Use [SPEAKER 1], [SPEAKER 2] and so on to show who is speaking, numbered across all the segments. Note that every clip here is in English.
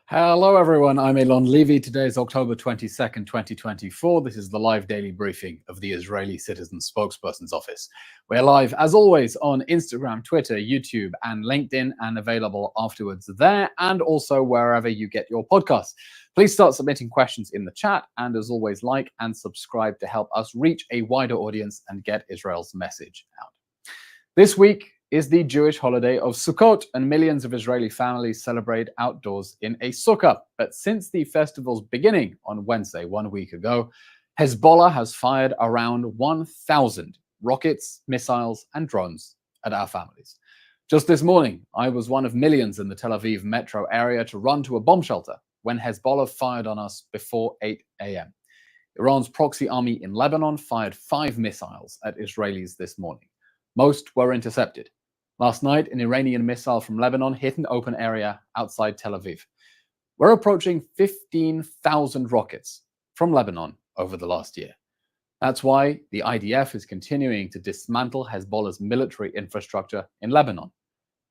[SPEAKER 1] Hello, everyone. I'm Elon Levy. Today is October 22nd, 2024. This is the live daily briefing of the Israeli Citizen Spokesperson's Office. We're live, as always, on Instagram, Twitter, YouTube, and LinkedIn, and available afterwards there, and also wherever you get your podcasts. Please start submitting questions in the chat, and as always, like and subscribe to help us reach a wider audience and get Israel's message out. This week is the Jewish holiday of Sukkot, and millions of Israeli families celebrate outdoors in a sukkah. But since the festival's beginning on Wednesday, 1 week ago, Hezbollah has fired around 1,000 rockets, missiles, and drones at our families. Just this morning, I was one of millions in the Tel Aviv metro area to run to a bomb shelter when Hezbollah fired on us before 8 a.m. Iran's proxy army in Lebanon fired 5 missiles at Israelis this morning. Most were intercepted. Last night, an Iranian missile from Lebanon hit an open area outside Tel Aviv. We're approaching 15,000 rockets from Lebanon over the last year. That's why the IDF is continuing to dismantle Hezbollah's military infrastructure in Lebanon.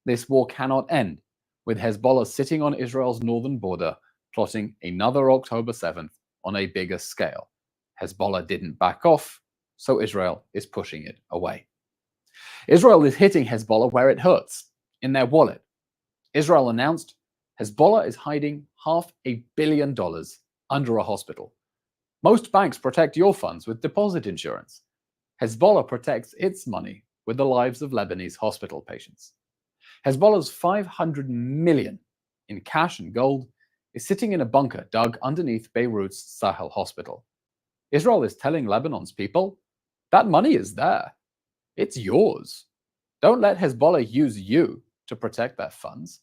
[SPEAKER 1] This war cannot end, with Hezbollah sitting on Israel's northern border, plotting another October 7th on a bigger scale. Hezbollah didn't back off, so Israel is pushing it away. Israel is hitting Hezbollah where it hurts, in their wallet. Israel announced Hezbollah is hiding $500 million under a hospital. Most banks protect your funds with deposit insurance. Hezbollah protects its money with the lives of Lebanese hospital patients. Hezbollah's $500 million in cash and gold is sitting in a bunker dug underneath Beirut's Sahel hospital. Israel is telling Lebanon's people, that money is there. It's yours. Don't let Hezbollah use you to protect their funds.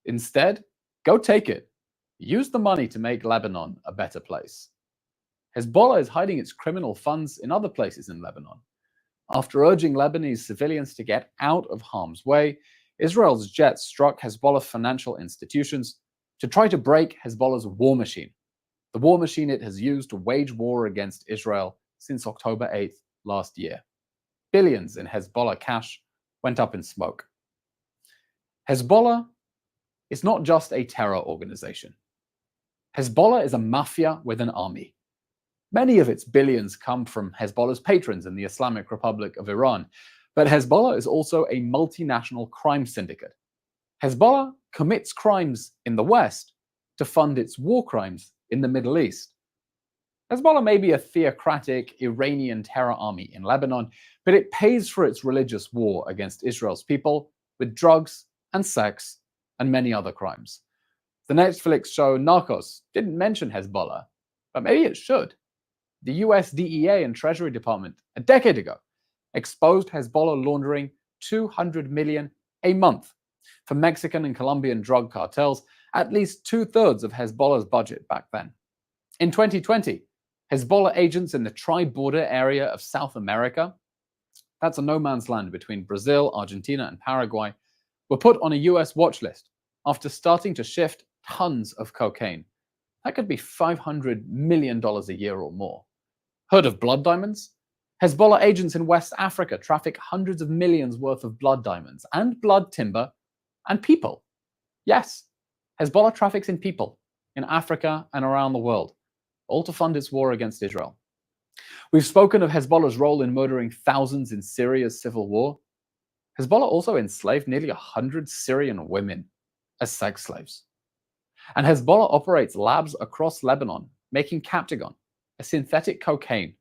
[SPEAKER 1] Instead, go take it. Use the money to make Lebanon a better place. Hezbollah is hiding its criminal funds in other places in Lebanon. After urging Lebanese civilians to get out of harm's way, Israel's jets struck Hezbollah financial institutions to try to break Hezbollah's war machine, the war machine it has used to wage war against Israel since October 8th last year. Billions in Hezbollah cash went up in smoke. Hezbollah is not just a terror organization. Hezbollah is a mafia with an army. Many of its billions come from Hezbollah's patrons in the Islamic Republic of Iran, but Hezbollah is also a multinational crime syndicate. Hezbollah commits crimes in the West to fund its war crimes in the Middle East. Hezbollah may be a theocratic Iranian terror army in Lebanon, but it pays for its religious war against Israel's people with drugs and sex and many other crimes. The Netflix show Narcos didn't mention Hezbollah, but maybe it should. The US DEA and Treasury Department a decade ago exposed Hezbollah laundering $200 million a month for Mexican and Colombian drug cartels, at least 2/3 of Hezbollah's budget back then. In 2020, Hezbollah agents in the tri-border area of South America, that's a no man's land between Brazil, Argentina, and Paraguay, were put on a US watch list after starting to shift tons of cocaine. That could be $500 million a year or more. Heard of blood diamonds? Hezbollah agents in West Africa traffic hundreds of millions worth of blood diamonds and blood timber and people. Yes, Hezbollah traffics in people in Africa and around the world, all to fund its war against Israel. We've spoken of Hezbollah's role in murdering thousands in Syria's civil war. Hezbollah also enslaved nearly 100 Syrian women as sex slaves. And Hezbollah operates labs across Lebanon, making Captagon, a synthetic cocaine,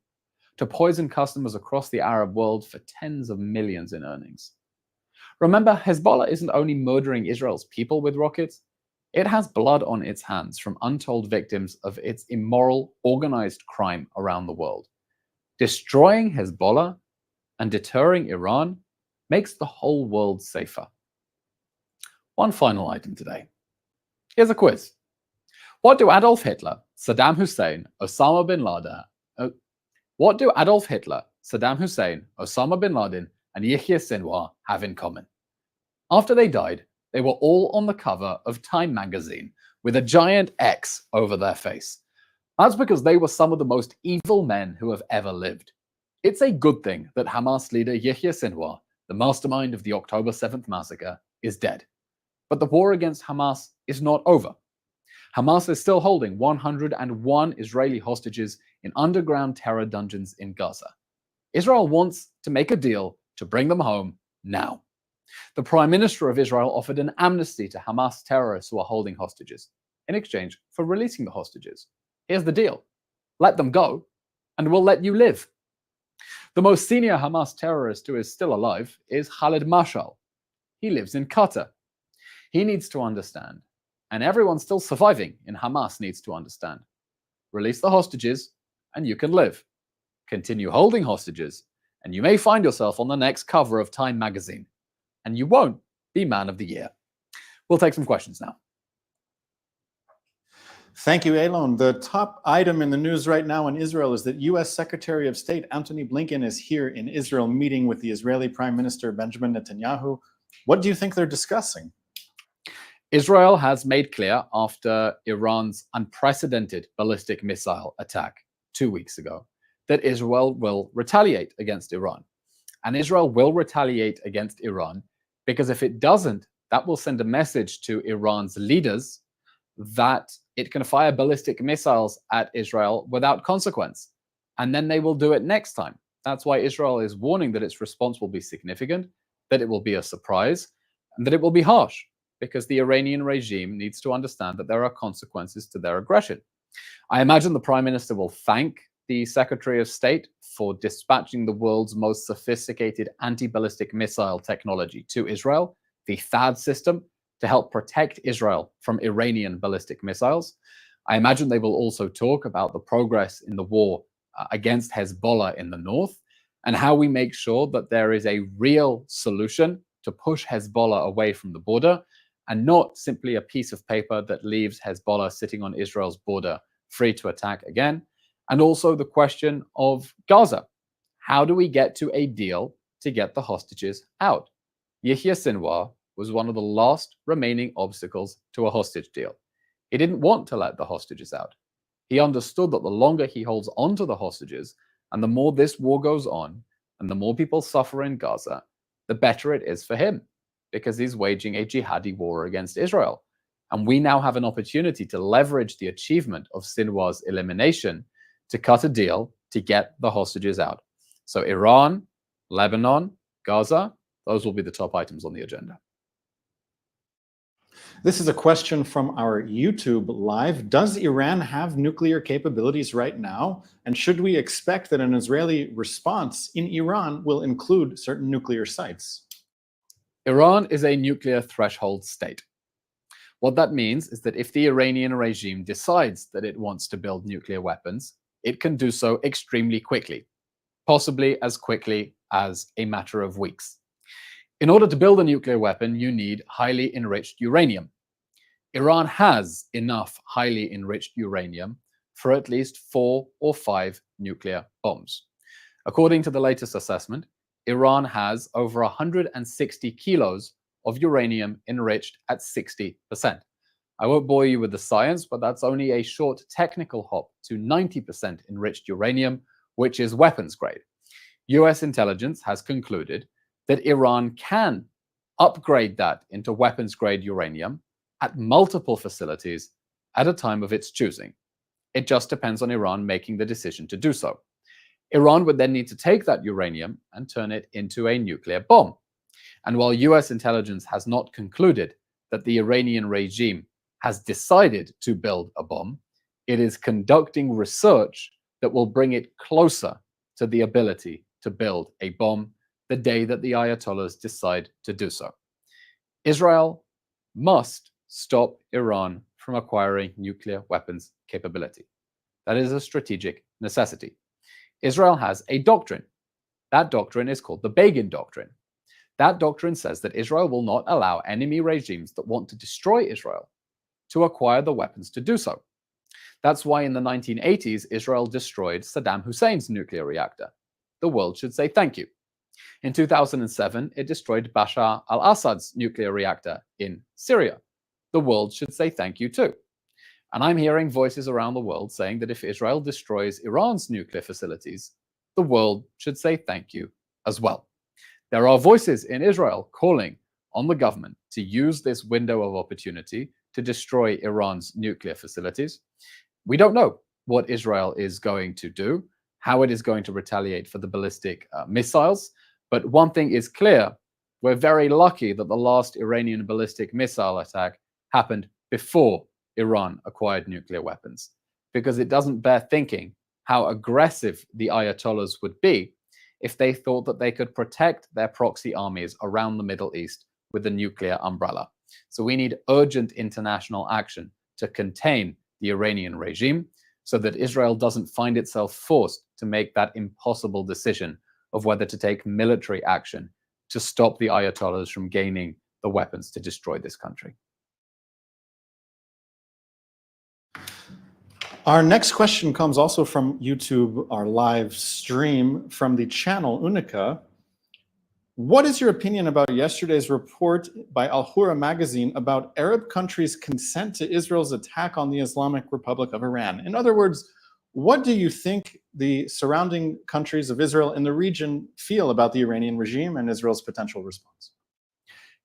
[SPEAKER 1] to poison customers across the Arab world for tens of millions in earnings. Remember, Hezbollah isn't only murdering Israel's people with rockets, it has blood on its hands from untold victims of its immoral, organized crime around the world. Destroying Hezbollah and deterring Iran makes the whole world safer. One final item today. Here's a quiz. What do Adolf Hitler, Saddam Hussein, Osama bin Laden, and Yahya Sinwar have in common? After they died, they were all on the cover of Time magazine with a giant X over their face. That's because they were some of the most evil men who have ever lived. It's a good thing that Hamas leader Yahya Sinwar, the mastermind of the October 7th massacre, is dead. But the war against Hamas is not over. Hamas is still holding 101 Israeli hostages in underground terror dungeons in Gaza. Israel wants to make a deal to bring them home now. The Prime Minister of Israel offered an amnesty to Hamas terrorists who are holding hostages in exchange for releasing the hostages. Here's the deal: let them go, and we'll let you live. The most senior Hamas terrorist who is still alive is Khalid Mashal. He lives in Qatar. He needs to understand, and everyone still surviving in Hamas needs to understand. Release the hostages, and you can live. Continue holding hostages, and you may find yourself on the next cover of Time magazine. And you won't be Man of the Year. We'll take some questions now.
[SPEAKER 2] Thank you, Elon. The top item in the news right now in Israel is that U.S. Secretary of State Antony Blinken is here in Israel meeting with the Israeli Prime Minister Benjamin Netanyahu. What do you think they're discussing?
[SPEAKER 1] Israel has made clear after Iran's unprecedented ballistic missile attack 2 weeks ago that Israel will retaliate against Iran. And Israel will retaliate against Iran because if it doesn't, that will send a message to Iran's leaders that it can fire ballistic missiles at Israel without consequence. And then they will do it next time. That's why Israel is warning that its response will be significant, that it will be a surprise, and that it will be harsh, because the Iranian regime needs to understand that there are consequences to their aggression. I imagine the Prime Minister will thank the Secretary of State for dispatching the world's most sophisticated anti-ballistic missile technology to Israel, the THAAD system, to help protect Israel from Iranian ballistic missiles. I imagine they will also talk about the progress in the war against Hezbollah in the north and how we make sure that there is a real solution to push Hezbollah away from the border and not simply a piece of paper that leaves Hezbollah sitting on Israel's border free to attack again. And also the question of Gaza. How do we get to a deal to get the hostages out? Yahya Sinwar was one of the last remaining obstacles to a hostage deal. He didn't want to let the hostages out. He understood that the longer he holds on to the hostages, and the more this war goes on, and the more people suffer in Gaza, the better it is for him, because he's waging a jihadi war against Israel. And we now have an opportunity to leverage the achievement of Sinwar's elimination to cut a deal to get the hostages out. So Iran, Lebanon, Gaza, those will be the top items on the agenda.
[SPEAKER 2] This is a question from our YouTube live. Does Iran have nuclear capabilities right now? And should we expect that an Israeli response in Iran will include certain nuclear sites?
[SPEAKER 1] Iran is a nuclear threshold state. What that means is that if the Iranian regime decides that it wants to build nuclear weapons, it can do so extremely quickly, possibly as quickly as a matter of weeks. In order to build a nuclear weapon, you need highly enriched uranium. Iran has enough highly enriched uranium for at least 4 or 5 nuclear bombs. According to the latest assessment, Iran has over 160 kilos of uranium enriched at 60%. I won't bore you with the science, but that's only a short technical hop to 90% enriched uranium, which is weapons grade. US intelligence has concluded that Iran can upgrade that into weapons grade uranium at multiple facilities at a time of its choosing. It just depends on Iran making the decision to do so. Iran would then need to take that uranium and turn it into a nuclear bomb. And while US intelligence has not concluded that the Iranian regime has decided to build a bomb, it is conducting research that will bring it closer to the ability to build a bomb the day that the Ayatollahs decide to do so. Israel must stop Iran from acquiring nuclear weapons capability. That is a strategic necessity. Israel has a doctrine. That doctrine is called the Begin Doctrine. That doctrine says that Israel will not allow enemy regimes that want to destroy Israel to acquire the weapons to do so. That's why in the 1980s, Israel destroyed Saddam Hussein's nuclear reactor. The world should say thank you. In 2007, it destroyed Bashar al-Assad's nuclear reactor in Syria. The world should say thank you too. And I'm hearing voices around the world saying that if Israel destroys Iran's nuclear facilities, the world should say thank you as well. There are voices in Israel calling on the government to use this window of opportunity to destroy Iran's nuclear facilities. We don't know what Israel is going to do, how it is going to retaliate for the ballistic missiles. But one thing is clear, we're very lucky that the last Iranian ballistic missile attack happened before Iran acquired nuclear weapons, because it doesn't bear thinking how aggressive the Ayatollahs would be if they thought that they could protect their proxy armies around the Middle East with a nuclear umbrella. So we need urgent international action to contain the Iranian regime so that Israel doesn't find itself forced to make that impossible decision of whether to take military action to stop the Ayatollahs from gaining the weapons to destroy this country.
[SPEAKER 2] Our next question comes also from YouTube, our live stream from the channel Unica. What is your opinion about yesterday's report by Al Hura magazine about Arab countries' consent to Israel's attack on the Islamic Republic of Iran? In other words, what do you think the surrounding countries of Israel in the region feel about the Iranian regime and Israel's potential response?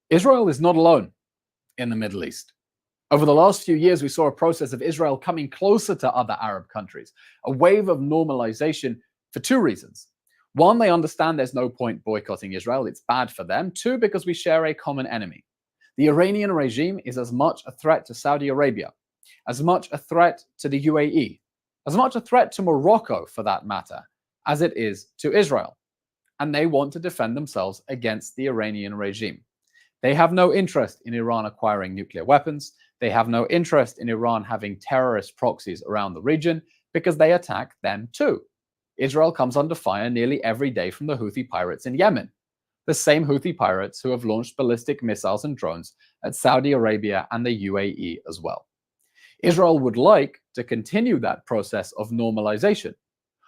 [SPEAKER 1] Israel is not alone in the Middle East. Over the last few years, we saw a process of Israel coming closer to other Arab countries, a wave of normalization for two reasons. One, they understand there's no point boycotting Israel. It's bad for them. Two, because we share a common enemy. The Iranian regime is as much a threat to Saudi Arabia, as much a threat to the UAE, as much a threat to Morocco, for that matter, as it is to Israel. And they want to defend themselves against the Iranian regime. They have no interest in Iran acquiring nuclear weapons. They have no interest in Iran having terrorist proxies around the region because they attack them too. Israel comes under fire nearly every day from the Houthi pirates in Yemen, the same Houthi pirates who have launched ballistic missiles and drones at Saudi Arabia and the UAE as well. Israel would like to continue that process of normalization,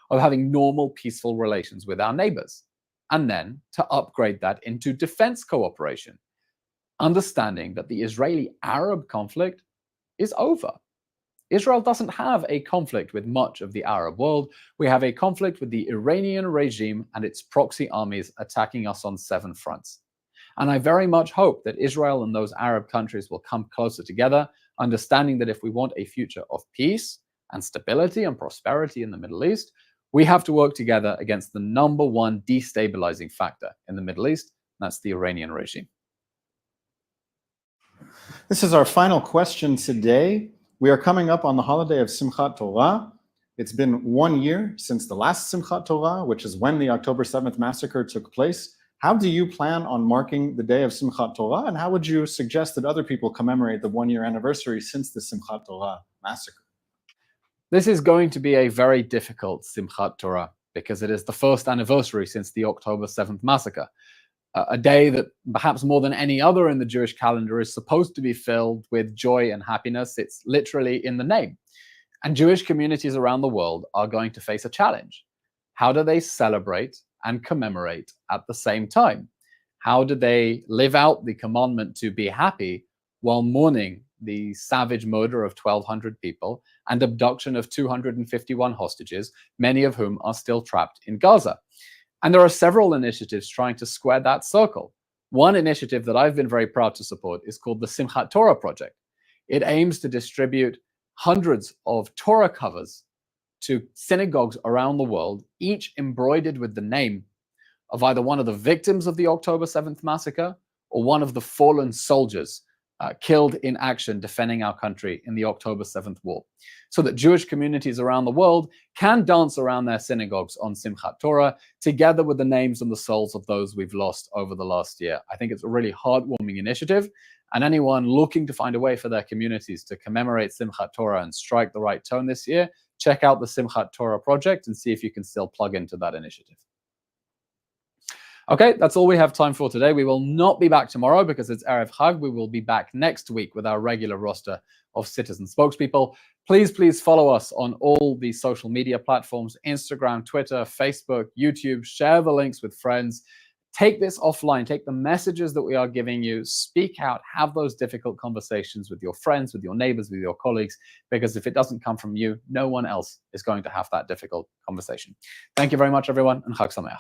[SPEAKER 1] of having normal, peaceful relations with our neighbors, and then to upgrade that into defense cooperation, understanding that the Israeli-Arab conflict is over. Israel doesn't have a conflict with much of the Arab world. We have a conflict with the Iranian regime and its proxy armies attacking us on 7 fronts. And I very much hope that Israel and those Arab countries will come closer together, understanding that if we want a future of peace and stability and prosperity in the Middle East, we have to work together against the #1 destabilizing factor in the Middle East, and that's the Iranian regime.
[SPEAKER 2] This is our final question today. We are coming up on the holiday of Simhat Torah. It's been 1 year since the last Simhat Torah, which is when the October 7th massacre took place. How do you plan on marking the day of Simhat Torah, and how would you suggest that other people commemorate the 1-year anniversary since the Simhat Torah massacre?
[SPEAKER 1] This is going to be a very difficult Simhat Torah because it is the first anniversary since the October 7th massacre. A day that perhaps more than any other in the Jewish calendar is supposed to be filled with joy and happiness. It's literally in the name. And Jewish communities around the world are going to face a challenge. How do they celebrate and commemorate at the same time? How do they live out the commandment to be happy while mourning the savage murder of 1,200 people and abduction of 251 hostages, many of whom are still trapped in Gaza? And there are several initiatives trying to square that circle. One initiative that I've been very proud to support is called the Simhat Torah Project. It aims to distribute hundreds of Torah covers to synagogues around the world, each embroidered with the name of either one of the victims of the October 7th massacre or one of the fallen soldiers killed in action defending our country in the October 7th war, so that Jewish communities around the world can dance around their synagogues on Simchat Torah, together with the names and the souls of those we've lost over the last year. I think it's a really heartwarming initiative, and anyone looking to find a way for their communities to commemorate Simchat Torah and strike the right tone this year, check out the Simchat Torah Project and see if you can still plug into that initiative. Okay, that's all we have time for today. We will not be back tomorrow because it's Erev Chag. We will be back next week with our regular roster of citizen spokespeople. Please follow us on all the social media platforms, Instagram, Twitter, Facebook, YouTube. Share the links with friends. Take this offline. Take the messages that we are giving you. Speak out. Have those difficult conversations with your friends, with your neighbors, with your colleagues, because if it doesn't come from you, no one else is going to have that difficult conversation. Thank you very much, everyone, and Chag Sameach.